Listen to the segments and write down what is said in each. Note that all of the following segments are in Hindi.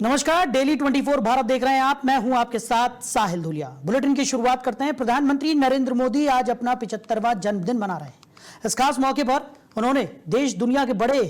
नमस्कार, डेली 24 भारत देख रहे हैं आप। मैं हूं आपके साथ साहिल धुलिया। बुलेटिन की शुरुआत करते हैं। प्रधानमंत्री नरेंद्र मोदी आज अपना 75वां जन्मदिन मना रहे हैं। इस खास मौके पर उन्होंने देश दुनिया के बड़े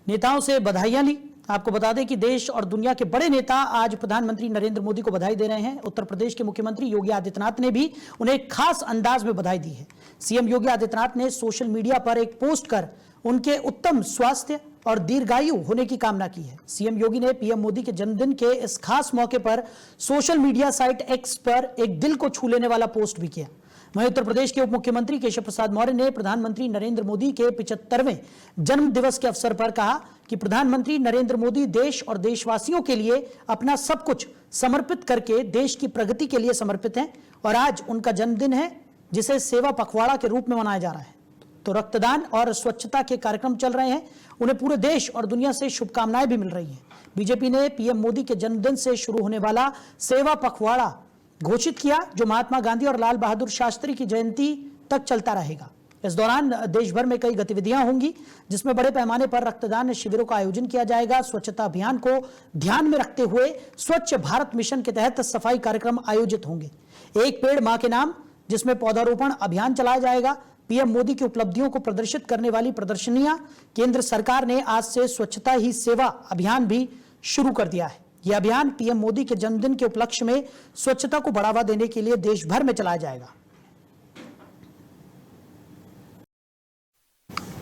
नेताओं से बधाइयां ली। आपको बता दें कि देश और दुनिया के बड़े नेता आज प्रधानमंत्री नरेंद्र मोदी को बधाई दे रहे हैं। उत्तर प्रदेश के मुख्यमंत्री योगी आदित्यनाथ ने भी उन्हें एक खास अंदाज में बधाई दी है। सीएम योगी आदित्यनाथ ने सोशल मीडिया पर एक पोस्ट कर उनके उत्तम स्वास्थ्य और दीर्घायु होने की कामना की है। सीएम योगी ने पीएम मोदी के जन्मदिन के इस खास मौके पर सोशल मीडिया साइट एक्स पर एक दिल को छू लेने वाला पोस्ट भी किया। वहीं उत्तर प्रदेश के उप मुख्यमंत्री केशव प्रसाद मौर्य ने प्रधानमंत्री नरेंद्र मोदी के 75वें जन्म दिवस के अवसर पर कहा कि प्रधानमंत्री नरेंद्र मोदी देश और देशवासियों के लिए अपना सब कुछ समर्पित करके देश की प्रगति के लिए समर्पित हैं और आज उनका जन्मदिन है, जिसे सेवा पखवाड़ा के रूप में मनाया जा रहा है। तो रक्तदान और स्वच्छता के कार्यक्रम चल रहे हैं। उन्हें पूरे देश और दुनिया से शुभकामनाएं भी मिल रही हैं। बीजेपी ने पीएम मोदी के जन्मदिन से शुरू होने वाला सेवा पखवाड़ा घोषित किया, जो महात्मा गांधी और लाल बहादुर शास्त्री की जयंती तक चलता रहेगा। इस दौरान देश भर में कई गतिविधियां होंगी, जिसमें बड़े पैमाने पर रक्तदान शिविरों का आयोजन किया जाएगा। स्वच्छता अभियान को ध्यान में रखते हुए स्वच्छ भारत मिशन के तहत सफाई कार्यक्रम आयोजित होंगे। एक पेड़ मां के नाम, जिसमें पौधारोपण अभियान चलाया जाएगा। पीएम मोदी की उपलब्धियों को प्रदर्शित करने वाली प्रदर्शनियां। केंद्र सरकार ने आज से स्वच्छता ही सेवा अभियान भी शुरू कर दिया है। यह अभियान पीएम मोदी के जन्मदिन के उपलक्ष्य में स्वच्छता को बढ़ावा देने के लिए देश भर में चलाया जाएगा।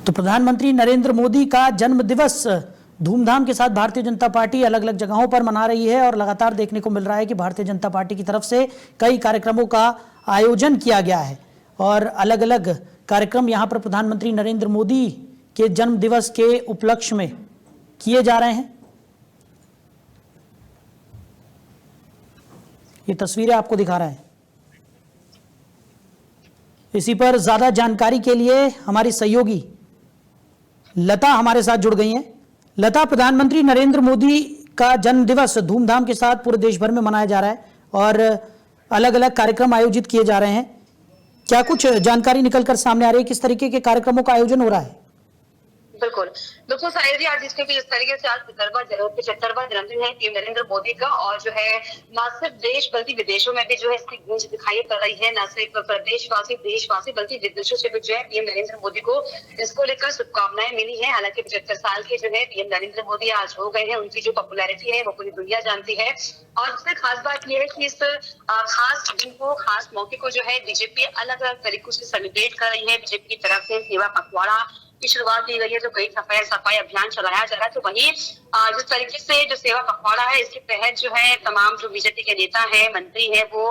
तो प्रधानमंत्री नरेंद्र मोदी का जन्म दिवस धूमधाम के साथ भारतीय जनता पार्टी अलग अलग जगहों पर मना रही है और लगातार देखने को मिल रहा है कि भारतीय जनता पार्टी की तरफ से कई कार्यक्रमों का आयोजन किया गया है और अलग अलग कार्यक्रम यहां पर प्रधानमंत्री नरेंद्र मोदी के जन्म दिवस के उपलक्ष्य में किए जा रहे हैं। ये तस्वीरें आपको दिखा रहे हैं। इसी पर ज्यादा जानकारी के लिए हमारी सहयोगी लता हमारे साथ जुड़ गई हैं। लता, प्रधानमंत्री नरेंद्र मोदी का जन्म दिवस धूमधाम के साथ पूरे देश भर में मनाया जा रहा है और अलग अलग कार्यक्रम आयोजित किए जा रहे हैं। क्या कुछ जानकारी निकलकर सामने आ रही है? किस तरीके के कार्यक्रमों का आयोजन हो रहा है? बिल्कुल बिल्कुल साहिल जी, आज इसके भी इस तरीके से आज 75वां जन्मदिन है पीएम नरेंद्र मोदी का और जो है न सिर्फ देश बल्कि विदेशों में भी जो है इसकी गूंज दिखाई पड़ रही है। न सिर्फ प्रदेशवासी देशवासी बल्कि विदेशों से भी जो है पीएम नरेंद्र मोदी को इसको लेकर शुभकामनाएं मिली है। हालांकि 75 साल के जो है पीएम नरेंद्र मोदी आज हो गए हैं। उनकी जो पॉपुलैरिटी है वो पूरी दुनिया जानती है और सबसे खास बात यह है कि इस खास दिन को, खास मौके को जो है बीजेपी अलग अलग तरीकों से सेलिब्रेट कर रही है। बीजेपी की तरफ से सेवा पखवाड़ा की शुरुआत की गई है, जो कई सफाई अभियान चलाया जा रहा है। तो वहीं जिस तरीके से जो सेवा पखवाड़ा है, इसके तहत जो है तमाम जो बीजेपी के नेता है, मंत्री है, वो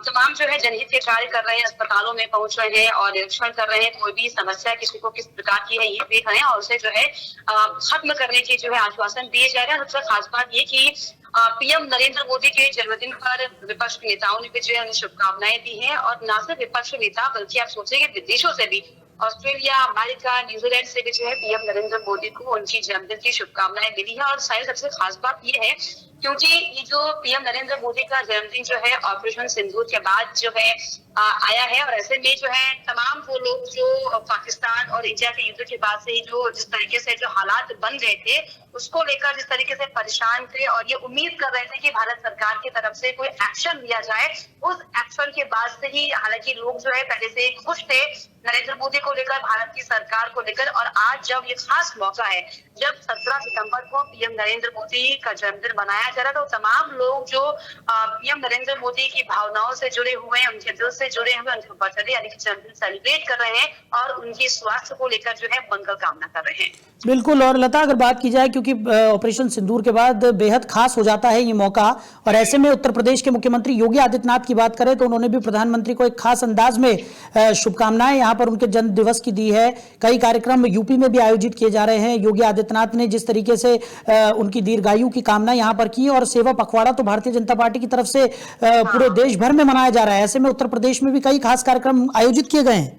तमाम जो है जनहित के कार्य कर रहे हैं। अस्पतालों में पहुंच रहे हैं और निरीक्षण कर रहे हैं। कोई भी समस्या किसी को किस प्रकार की है ये देख रहे हैं और उसे जो है खत्म करने की जो है आश्वासन दिए जा रहे हैं। सबसे खास बात ये कि पीएम नरेंद्र मोदी के जन्मदिन पर विपक्ष के नेताओं ने भी जो है उन्हें शुभकामनाएं दी है और न सिर्फ विपक्ष के नेता बल्कि आप सोचेंगे विदेशों से भी, ऑस्ट्रेलिया, अमेरिका, न्यूजीलैंड से भी जो है पीएम नरेंद्र मोदी को उनकी जन्मदिन की शुभकामनाएं मिली है। और शायद सबसे खास बात ये है क्योंकि ये जो पीएम नरेंद्र मोदी का जन्मदिन जो है ऑपरेशन सिंदूर के बाद जो है आया है और ऐसे में जो है तमाम वो लोग जो पाकिस्तान और इंडिया के युद्ध के बाद से ही जो जिस तरीके से जो हालात बन गए थे उसको लेकर जिस तरीके से परेशान थे और ये उम्मीद कर रहे थे कि भारत सरकार की तरफ से कोई एक्शन लिया जाए, उस एक्शन के बाद से ही हालांकि लोग जो है पहले से खुश थे नरेंद्र मोदी को लेकर, भारत की सरकार को लेकर। और आज जब ये खास मौका है, जब 17 सितंबर को पीएम नरेंद्र मोदी का जन्मदिन मनाया जा रहा है, तो तमाम लोग जो पीएम नरेंद्र मोदी की भावनाओं से जुड़े हुए हैं, उनके दिल से जुड़े हुए, उनके बर्थडे यानी कि जन्मदिन सेलिब्रेट कर रहे हैं और उनकी स्वास्थ्य को लेकर जो है मंगल कामना कर रहे हैं। बिल्कुल। और लता, अगर बात की जाए, क्योंकि ऑपरेशन सिंदूर के बाद बेहद खास हो जाता है ये मौका, और ऐसे में उत्तर प्रदेश के मुख्यमंत्री योगी आदित्यनाथ की बात करें तो उन्होंने भी प्रधानमंत्री को एक खास अंदाज में शुभकामनाएं यहाँ पर उनके जन्म दिवस की दी है। कई कार्यक्रम यूपी में भी आयोजित किए जा रहे हैं। योगी आदित्यनाथ ने जिस तरीके से उनकी दीर्घायु की कामना यहाँ पर की और सेवा पखवाड़ा तो भारतीय जनता पार्टी की तरफ से पूरे देश भर में मनाया जा रहा है। ऐसे में उत्तर प्रदेश में भी कई खास कार्यक्रम आयोजित किए गए हैं।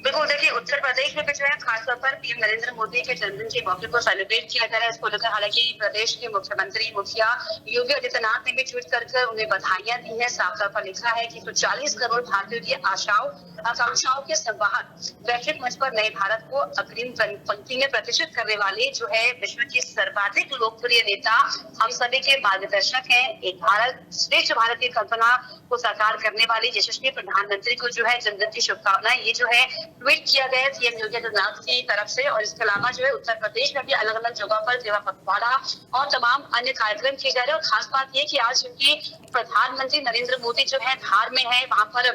बिल्कुल, देखिए उत्तर प्रदेश में भी जो है खासतौर पर पीएम नरेंद्र मोदी के जन्मदिन के मौके को सेलिब्रेट किया जा रहा है। इसको लेकर हालांकि प्रदेश के मुख्यमंत्री मुखिया योगी आदित्यनाथ ने भी ट्वीट कर उन्हें बधाइयां दी है। साफ साफ लिखा है कि 140 करोड़ भारतीयों की आशाओं आकांक्षाओं के संवाहक वैश्विक मंच पर नए भारत को अग्रिम पंक्ति में प्रतिष्ठित करने वाले जो है विश्व के सर्वाधिक लोकप्रिय नेता हम सभी के मार्गदर्शक हैं। एक भारत श्रेष्ठ भारत की कल्पना को साकार करने वाले यशस्वी प्रधानमंत्री को जो है जन्मदिन की शुभकामनाएं। ये जो है ट्वीट किया गया है सीएम योगी आदित्यनाथ की तरफ से। और इसके अलावा जो है उत्तर प्रदेश में भी अलग अलग जगह पर सेवा पखवाड़ा और तमाम अन्य कार्यक्रम किए जा रहे हैं। और खास बात यह कि आज क्योंकि प्रधानमंत्री नरेंद्र मोदी जो है धार में है, वहां पर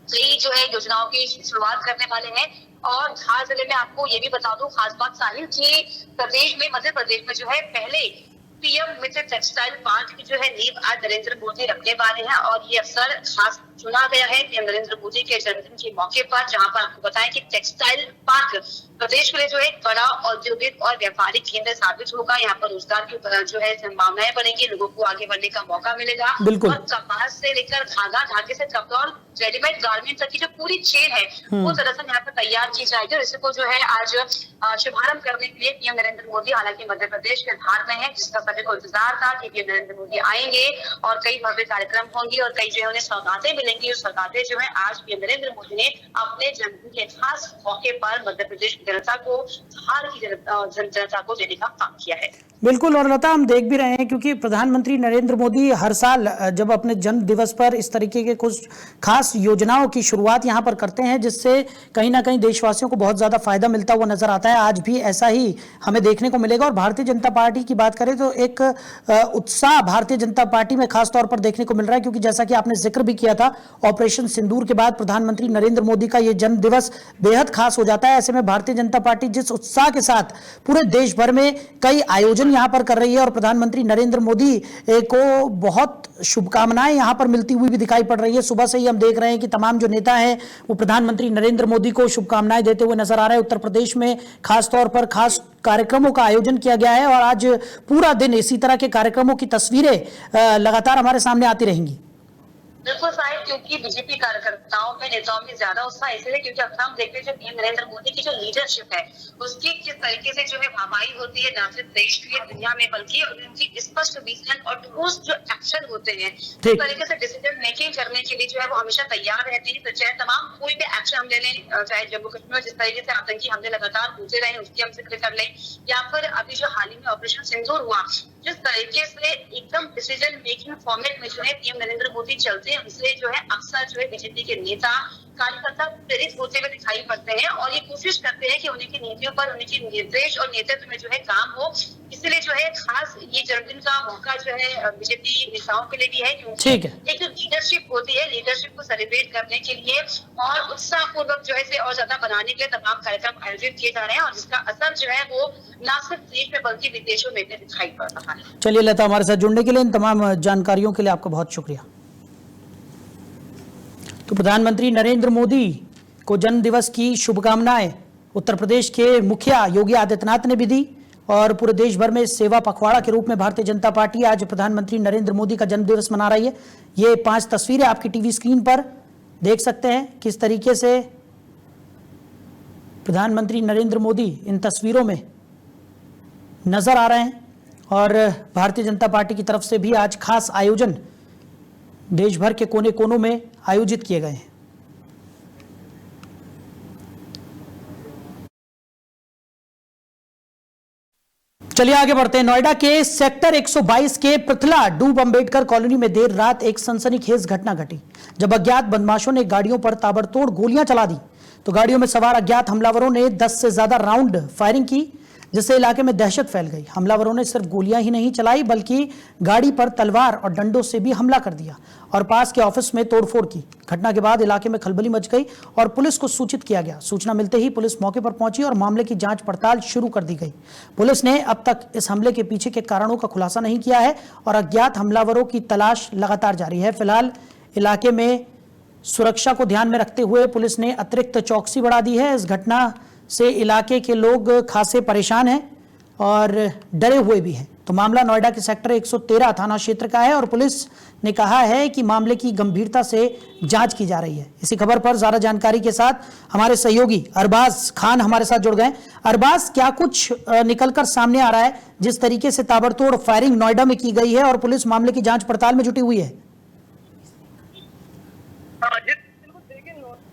कई जो है योजनाओं की शुरुआत करने वाले हैं। और धार जिले में आपको ये भी बता दूं खास बात साहिल की प्रदेश में मध्य प्रदेश में जो है पहले पीएम मित्र टेक्सटाइल पार्क की जो है नींव आज नरेंद्र मोदी रखने वाले हैं। और ये अवसर खास चुना गया है पीएम नरेंद्र मोदी के जन्मदिन के मौके पर, जहां पर आपको बताएं कि टेक्सटाइल पार्क प्रदेश के लिए जो है एक बड़ा औद्योगिक और व्यापारिक केंद्र साबित होगा। यहाँ पर रोजगार की जो है संभावनाएं बनेंगी, लोगों को आगे बढ़ने का मौका मिलेगा। और कपास से लेकर धागा, धागे से कपड़ा और रेडीमेड गारमेंट तक की जो पूरी चेन है वो दरअसल यहाँ पर तैयार की जाएगी। और इसको जो है आज शुभारंभ करने के लिए पीएम नरेंद्र मोदी हालांकि मध्य प्रदेश के धार में है, जिसका सभी को इंतजार था कि पीएम नरेंद्र मोदी आएंगे और कई भव्य कार्यक्रम होंगे और कई जो है उन्हें सौगातें मिलेंगी। उस सौगातें जो है आज पीएम नरेंद्र मोदी ने अपने जन्मदिन के खास मौके पर मध्य प्रदेश की जनता को, धार की जनता को देने का काम किया है। बिल्कुल। और लता, हम देख भी रहे हैं क्योंकि प्रधानमंत्री नरेंद्र मोदी हर साल जब अपने जन्म दिवस पर इस तरीके के कुछ खास योजनाओं की शुरुआत यहां पर करते हैं, जिससे कहीं ना कहीं देशवासियों को बहुत ज्यादा फायदा मिलता हुआ नजर आता है। आज भी ऐसा ही हमें देखने को मिलेगा। और भारतीय जनता पार्टी की बात करें तो एक उत्साह भारतीय जनता पार्टी में खास तौर पर देखने को मिल रहा है, क्योंकि जैसा कि आपने जिक्र भी किया था, ऑपरेशन सिंदूर के बाद प्रधानमंत्री नरेंद्र मोदी का यह जन्म दिवस बेहद खास हो जाता है। ऐसे में भारतीय जनता पार्टी जिस उत्साह के साथ पूरे देश भर में कई आयोजन यहां पर कर रही है और प्रधानमंत्री नरेंद्र मोदी को बहुत शुभकामनाएं यहां पर मिलती हुई भी दिखाई पड़ रही है। सुबह से ही हम देख रहे हैं कि तमाम जो नेता हैं वो प्रधानमंत्री नरेंद्र मोदी को शुभकामनाएं देते हुए नजर आ रहे हैं। उत्तर प्रदेश में खास तौर पर खास कार्यक्रमों का आयोजन किया गया है और आज पूरा दिन इसी तरह के कार्यक्रमों की तस्वीरें लगातार हमारे सामने आती रहेंगी। बिल्कुल साहिब, क्योंकि बीजेपी कार्यकर्ताओं में, नेताओं में ज्यादा उत्साह इसलिए क्योंकि अब हम देखते हैं जो पीएम नरेंद्र मोदी की जो लीडरशिप है उसकी किस तरीके से जो है वाहवाही होती है, न सिर्फ देश की दुनिया में बल्कि उनकी स्पष्ट विजन और ठोस जो एक्शन होते हैं, इस तरीके से डिसीजन मेकिंग करने के लिए जो है वो हमेशा तैयार रहती है। तो चाहे तमाम कोई भी एक्शन हम ले लें, चाहे जम्मू कश्मीर में जिस तरीके से आतंकी हमले लगातार होते रहे उसकी हम जिक्र कर लें, या फिर अभी जो हाल ही में ऑपरेशन सिंदूर हुआ, जिस तरीके से एकदम डिसीजन मेकिंग फॉर्मेट में जो है पीएम नरेंद्र मोदी चलते हैं, उससे जो है अक्सर जो है बीजेपी के नेता कार्यकर्ता प्रेरित होते हुए दिखाई पड़ते हैं और ये कोशिश करते हैं कि उनकी नीतियों पर, उनके निर्देश और नेतृत्व में जो है काम हो। इसलिए जो है खास ये जन्मदिन का मौका जो है बीजेपी नेताओं के लिए भी है, क्योंकि एक जो लीडरशिप होती है, लीडरशिप को सेलिब्रेट करने के लिए और उत्साह पूर्वक जो है इसे और ज्यादा बनाने के लिए तमाम कार्यक्रम आयोजित किए जा रहे हैं और जिसका असर जो है वो न सिर्फ देश में बल्कि विदेशों में भी दिखाई पड़ रहा है। चलिए लता, हमारे साथ जुड़ने के लिए, इन तमाम जानकारियों के लिए आपका बहुत शुक्रिया। तो प्रधानमंत्री नरेंद्र मोदी को जन्म दिवस की शुभकामनाएं उत्तर प्रदेश के मुखिया योगी आदित्यनाथ ने भी दी और पूरे देश भर में सेवा पखवाड़ा के रूप में भारतीय जनता पार्टी आज प्रधानमंत्री नरेंद्र मोदी का जन्म दिवस मना रही है। ये 5 तस्वीरें आपकी टीवी स्क्रीन पर देख सकते हैं किस तरीके से प्रधानमंत्री नरेंद्र मोदी इन तस्वीरों में नजर आ रहे हैं। और भारतीय जनता पार्टी की तरफ से भी आज खास आयोजन देश भर के कोने कोनों में आयोजित किए गए हैं। चलिए आगे बढ़ते हैं। नोएडा के सेक्टर 122 के पृथला डूब अंबेडकर कॉलोनी में देर रात एक सनसनीखेज घटना घटी, जब अज्ञात बदमाशों ने गाड़ियों पर ताबड़तोड़ गोलियां चला दी। तो गाड़ियों में सवार अज्ञात हमलावरों ने 10 से ज्यादा राउंड फायरिंग की, जिससे इलाके में दहशत फैल गई। हमलावरों ने सिर्फ गोलियां ही नहीं चलाई बल्कि गाड़ी पर तलवार और डंडों से भी हमला कर दिया और पास के ऑफिस में तोड़फोड़ की। घटना के बाद इलाके में खलबली मच गई और पुलिस को सूचित किया गया। सूचना मिलते ही पुलिस मौके पर पहुंची और मामले की जांच पड़ताल शुरू कर दी गई। पुलिस ने अब तक इस हमले के पीछे के कारणों का खुलासा नहीं किया है और अज्ञात हमलावरों की तलाश लगातार जारी है। फिलहाल इलाके में सुरक्षा को ध्यान में रखते हुए पुलिस ने अतिरिक्त चौकसी बढ़ा दी है। इस घटना से इलाके के लोग खासे परेशान हैं और डरे हुए भी हैं। तो मामला नोएडा के सेक्टर 113 थाना क्षेत्र का है और पुलिस ने कहा है कि मामले की गंभीरता से जांच की जा रही है। इसी खबर पर ज्यादा जानकारी के साथ हमारे सहयोगी अरबाज खान हमारे साथ जुड़ गए। अरबाज, क्या कुछ निकलकर सामने आ रहा है जिस तरीके से ताबड़तोड़ फायरिंग नोएडा में की गई है और पुलिस मामले की जांच पड़ताल में जुटी हुई है?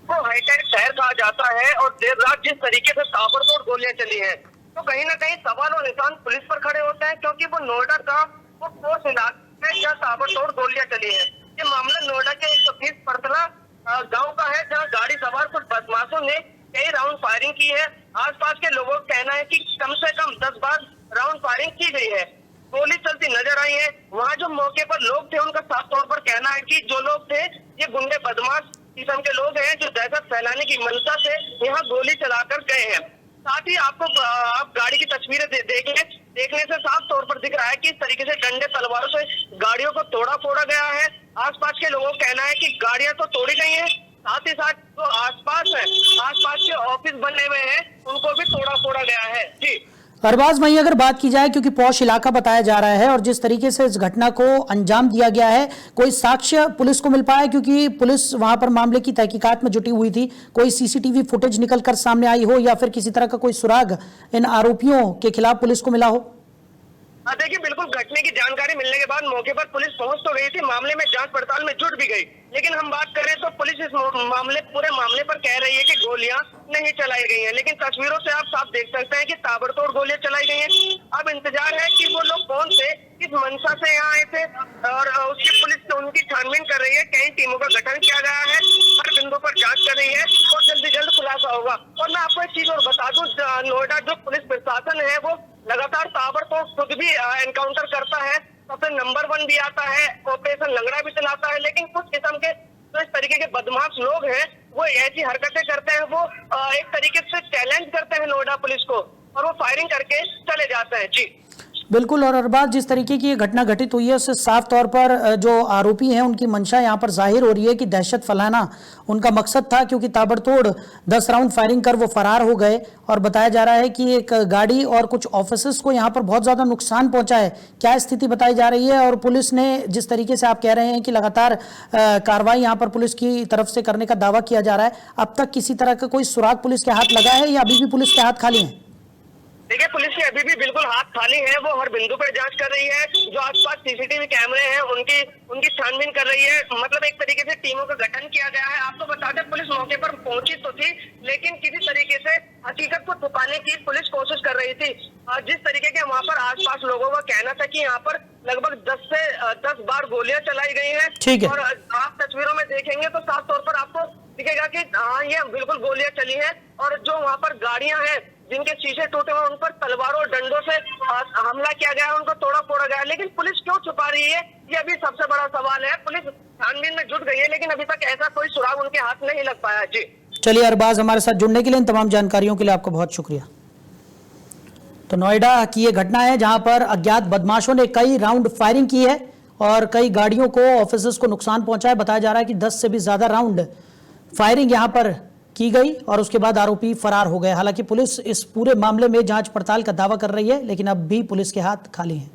को हाईटेक शहर कहा जाता है और देर रात जिस तरीके से ताबड़तोड़ गोलियां चली हैं, तो कहीं ना कहीं सवाल और निशान पुलिस पर खड़े होते हैं, क्योंकि वो नोएडा का वो फोर्स इलाका है जहाँ ताबड़तोड़ गोलियां चली है। ये मामला नोएडा के 130 परतला गांव का है, जहां गाड़ी सवार कुछ बदमाशों ने कई राउंड फायरिंग की है। आसपास के लोगों का कहना है कि कम से कम 10 बार राउंड फायरिंग की गई है, गोली चलती नजर आई है। वहाँ जो मौके पर लोग थे उनका साफ तौर पर कहना है कि जो लोग थे ये गुंडे बदमाश किस्म के लोग हैं जो दहशत फैलाने की मंशा से यहाँ गोली चलाकर गए हैं। साथ ही आप गाड़ी की तस्वीरें देखने से साफ तौर पर दिख रहा है कि इस तरीके से डंडे तलवारों से गाड़ियों को तोड़ा फोड़ा गया है। आसपास के लोगों का कहना है कि गाड़ियां तो तोड़ी गई हैं, साथ ही साथ जो आसपास के ऑफिस बने हुए हैं उनको भी तोड़ा फोड़ा गया है। जी अरबाज, वहीं अगर बात की जाए, क्योंकि पौष इलाका बताया जा रहा है और जिस तरीके से इस घटना को अंजाम दिया गया है, कोई साक्ष्य पुलिस को मिल पाया? क्योंकि पुलिस वहां पर मामले की तहकीकात में जुटी हुई थी, कोई सीसीटीवी फुटेज निकलकर सामने आई हो या फिर किसी तरह का कोई सुराग इन आरोपियों के खिलाफ पुलिस को मिला हो? देखिए, बिल्कुल घटने की जानकारी मिलने के बाद मौके पर पुलिस पहुंच तो गई थी, मामले में जांच पड़ताल में जुट भी गई, लेकिन हम बात करें तो पुलिस इस पूरे मामले पर कह रही है कि गोलियां नहीं चलाई गई हैं, लेकिन तस्वीरों से आप साफ देख सकते हैं कि ताबड़तोड़ गोलियां चलाई गई हैं। अब इंतजार है कि वो लोग कौन थे, किस मंशा से यहाँ आए थे, और उसकी पुलिस उनकी छानबीन कर रही है। कई टीमों का गठन किया गया है, हर बिंदु पर जांच कर रही है और जल्द से जल्द खुलासा होगा। और मैं आपको एक चीज और बता दूं, नोएडा जो पुलिस प्रशासन है वो लगातार ताबड़तोड़ खुद भी एनकाउंटर करता है, सबसे नंबर 1 भी आता है, ऑपरेशन लंगड़ा भी चलाता है, लेकिन कुछ किस्म के जो इस तरीके के बदमाश लोग हैं वो ऐसी हरकतें करते हैं, वो एक तरीके से चैलेंज करते हैं नोएडा पुलिस को और वो फायरिंग करके चले जाते हैं। जी बिल्कुल। और अरबाज, जिस तरीके की ये घटना घटित हुई है उससे साफ तौर पर जो आरोपी हैं उनकी मंशा यहाँ पर जाहिर हो रही है कि दहशत फैलाना उनका मकसद था, क्योंकि ताबड़तोड़ 10 राउंड फायरिंग कर वो फरार हो गए और बताया जा रहा है कि एक गाड़ी और कुछ ऑफिसर्स को यहाँ पर बहुत ज़्यादा नुकसान पहुंचा है। क्या स्थिति बताई जा रही है? और पुलिस ने जिस तरीके से आप कह रहे हैं कि लगातार कार्रवाई यहाँ पर पुलिस की तरफ से करने का दावा किया जा रहा है, अब तक किसी तरह का कोई सुराग पुलिस के हाथ लगा है या अभी भी पुलिस के हाथ खाली है? देखिए, पुलिस के अभी भी बिल्कुल हाथ खाली है, वो हर बिंदु पर जांच कर रही है। जो आसपास सीसीटीवी कैमरे हैं उनकी छानबीन कर रही है, मतलब एक तरीके से टीमों का गठन किया गया है। आपको बता दें, पुलिस मौके पर पहुंची तो थी, लेकिन किसी तरीके से हकीकत को छुपाने की पुलिस कोशिश कर रही थी। जिस तरीके के वहाँ पर आसपास लोगों का कहना था कि यहाँ पर लगभग 10 बार गोलियां चलाई गई हैं, और आप तस्वीरों में देखेंगे तो साफ तौर पर आपको दिखेगा कि हाँ, ये बिल्कुल गोलियां चली हैं। और जो वहाँ पर गाड़ियां हैं जिनके शीशे टूटे हुए, उन पर तलवारों और डंडों से हमला किया गया है, उनको तोड़ा फोड़ा गया है। लेकिन पुलिस क्यों छुपा रही है, ये अभी सबसे बड़ा सवाल है। पुलिस छानबीन में जुट गई है, लेकिन अभी तक ऐसा कोई सुराग उनके हाथ नहीं लग पाया। जी चलिए अरबाज, हमारे साथ जुड़ने के लिए, इन तमाम जानकारियों के लिए आपका बहुत शुक्रिया। तो नोएडा की ये घटना है जहां पर अज्ञात बदमाशों ने कई राउंड फायरिंग की है और कई गाड़ियों को, ऑफिसर्स को नुकसान पहुंचा है। बताया जा रहा है कि 10 से भी ज्यादा राउंड फायरिंग यहां पर की गई और उसके बाद आरोपी फरार हो गए। हालांकि पुलिस इस पूरे मामले में जांच पड़ताल का दावा कर रही है, लेकिन अब भी पुलिस के हाथ खाली हैं।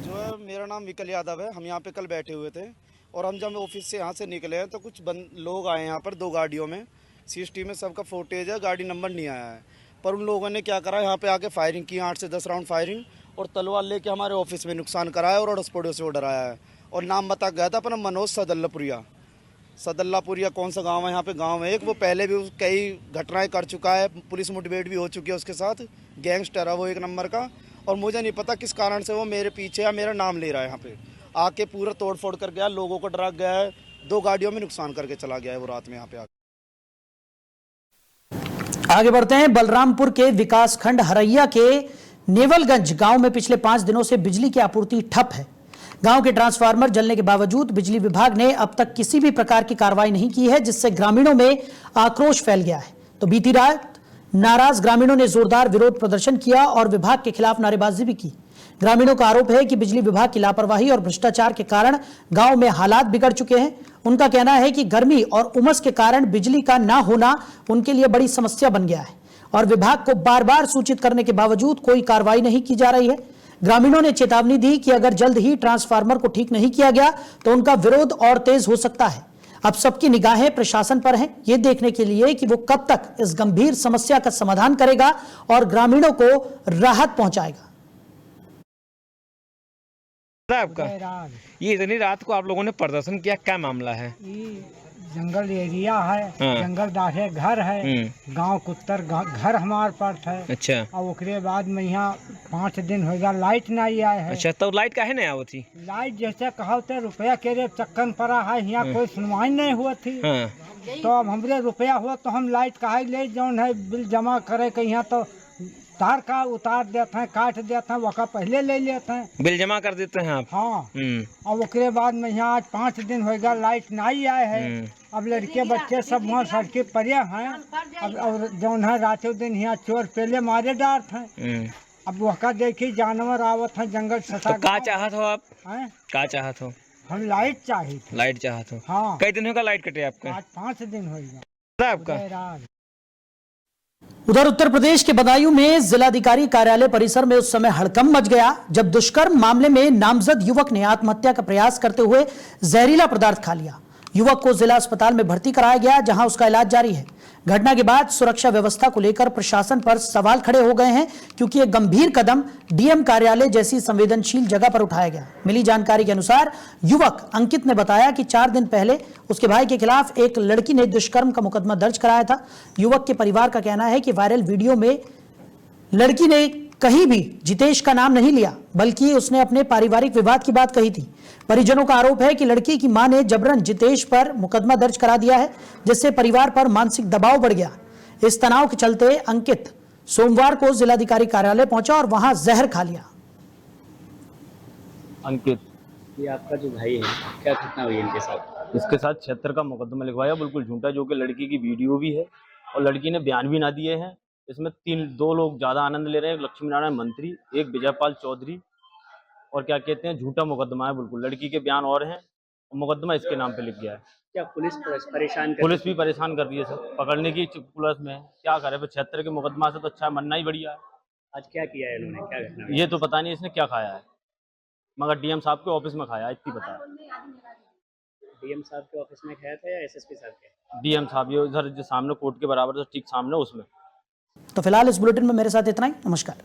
जो है, मेरा नाम विकल यादव है। हम यहाँ पे कल बैठे हुए थे और हम जब ऑफिस से यहाँ से निकले हैं तो कुछ लोग आए यहाँ पर 2 गाड़ियों में। सीसीटीवी में सबका फुटेज है, गाड़ी नंबर नहीं आया है, पर उन लोगों ने क्या करा, यहाँ पे आके फायरिंग की, 8 से 10 राउंड फायरिंग, और तलवार लेके हमारे ऑफिस में नुकसान कराया और अड़ोस पड़ोस से डराया है। और नाम बता गया था अपना मनोज सदल्लापुरिया कौन सा गांव है, यहाँ पे गांव है एक, वो पहले भी कई घटनाएं कर चुका है, पुलिस मुठभेड़ भी हो चुकी है उसके साथ, गैंगस्टर है वो 1 नंबर का। और मुझे नहीं पता किस कारण से वो मेरे पीछे या मेरा नाम ले रहा है। यहाँ पे आके पूरा तोड़ फोड़ कर गया, लोगों को डरा गया है, 2 गाड़ियों में नुकसान करके चला गया है वो रात में यहाँ पे आके। आगे बढ़ते हैं। बलरामपुर के विकास खंड हरैया के नेवलगंज गांव में पिछले 5 दिनों से बिजली की आपूर्ति ठप है। गांव के ट्रांसफार्मर जलने के बावजूद बिजली विभाग ने अब तक किसी भी प्रकार की कार्रवाई नहीं की है, जिससे ग्रामीणों में आक्रोश फैल गया है। तो बीती रात नाराज ग्रामीणों ने जोरदार विरोध प्रदर्शन किया और विभाग के खिलाफ नारेबाजी भी की। ग्रामीणों का आरोप है कि बिजली विभाग की लापरवाही और भ्रष्टाचार के कारण गांव में हालात बिगड़ चुके हैं। उनका कहना है कि गर्मी और उमस के कारण बिजली का ना होना उनके लिए बड़ी समस्या बन गया है। और विभाग को बार बार सूचित करने के बावजूद कोई कार्रवाई नहीं की जा रही है। ग्रामीणों ने चेतावनी दी कि अगर जल्द ही ट्रांसफार्मर को ठीक नहीं किया गया तो उनका विरोध और तेज हो सकता है। अब सबकी निगाहें प्रशासन पर हैं, ये देखने के लिए कि वो कब तक इस गंभीर समस्या का समाधान करेगा और ग्रामीणों को राहत पहुंचाएगा। आपका ये इतनी रात को आप लोगों ने प्रदर्शन किया, क्या मामला है? जंगल एरिया है, हाँ। जंगल दाढ़े घर है, गांव कुत्तर घर हमार पर है। अच्छा। और उसके बाद में यहाँ 5 दिन हो गया लाइट नहीं आया है। अच्छा, तो लाइट काहे नहीं आवत थी? लाइट जैसे कहा थे रुपया के रे चक्कन पड़ा है, यहाँ कोई सुनवाई नहीं हुआ थी। हाँ। तो अब हमरे रुपया हुआ तो हम लाइट काहे ले जौन है बिल जमा करे के यहाँ तो तार का उतार देते हैं, काट देते हैं, वका पहले ले लेते हैं, बिल जमा कर देते हैं आप? हाँ। और उसके बाद में यहाँ आज 5 दिन हो गया लाइट नहीं आए है। अब लड़के बच्चे सब वहाँ सड़के पड़े हैं। अब और जौन है रातों दिन यहाँ चोर पहले मारे डारत हैं। अब वका देखी जानवर आवत है जंगल सटा। तो का चाहत हो आप? हैं? का चाहत हो? हम लाइट चाहिए थे। लाइट चाहत हो? हाँ। कई दिन होगा लाइट कटे आपके? आज 5 दिन हो गया आपका। उधर उत्तर प्रदेश के बदायूं में जिलाधिकारी कार्यालय परिसर में उस समय हड़कंप मच गया जब दुष्कर्म मामले में नामजद युवक ने आत्महत्या का प्रयास करते हुए जहरीला पदार्थ खा लिया। युवक को जिला अस्पताल में भर्ती कराया गया, जहां उसका इलाज जारी है। घटना के बाद सुरक्षा व्यवस्था को लेकर प्रशासन पर सवाल खड़े हो गए हैं, क्योंकि एक गंभीर कदम डीएम कार्यालय जैसी संवेदनशील जगह पर उठाया गया। मिली जानकारी के अनुसार युवक अंकित ने बताया कि 4 दिन पहले उसके भाई के खिलाफ एक लड़की ने दुष्कर्म का मुकदमा दर्ज कराया था। युवक के परिवार का कहना है कि वायरल वीडियो में लड़की ने कहीं भी जितेश का नाम नहीं लिया, बल्कि उसने अपने पारिवारिक विवाद की बात कही थी। परिजनों का आरोप है कि लड़की की मां ने जबरन जितेश पर मुकदमा दर्ज करा दिया है, जिससे परिवार पर मानसिक दबाव बढ़ गया। इस तनाव के चलते अंकित सोमवार को जिलाधिकारी कार्यालय पहुंचा और वहां जहर खा लिया। अंकित, ये आपका जो भाई है, क्या घटना हुई इनके साथ? इसके साथ 76 का मुकदमा लिखवाया, बिल्कुल झूठा, जो कि लड़की की वीडियो भी है और लड़की ने बयान भी ना दिए हैं। इसमें 2 लोग ज्यादा आनंद ले रहे हैं, एक लक्ष्मी नारायण मंत्री, एक विजयपाल चौधरी, और क्या कहते हैं झूठा मुकदमा है बिल्कुल। लड़की के बयान और हैं, मुकदमा इसके नाम पे लिख गया है। क्या पुलिस परेशान कर पुलिस भी परेशान कर रही है सर, पकड़ने की पुलिस में क्या करे। 76 के मुकदमा से तो अच्छा मरना ही बढ़िया है। आज क्या किया है इन्होंने, क्या घटना हुई? ये तो पता नहीं इसने क्या खाया है, मगर डीएम साहब के ऑफिस में खाया, इतनी पता है। डीएम साहब के ऑफिस में खाया था या एसएसपी साहब के? डीएम साहब, ये उधर जो सामने कोर्ट के बराबर जो ठीक सामने उसमें। तो फिलहाल इस बुलेटिन में मेरे साथ इतना ही। नमस्कार।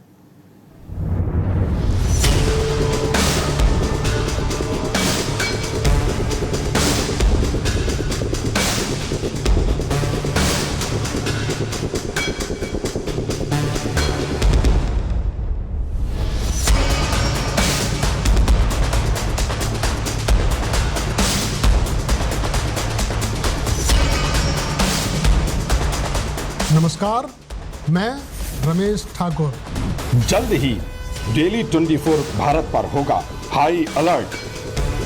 नमस्कार, मैं रमेश ठाकुर। जल्द ही डेली 24 भारत पर होगा हाई अलर्ट।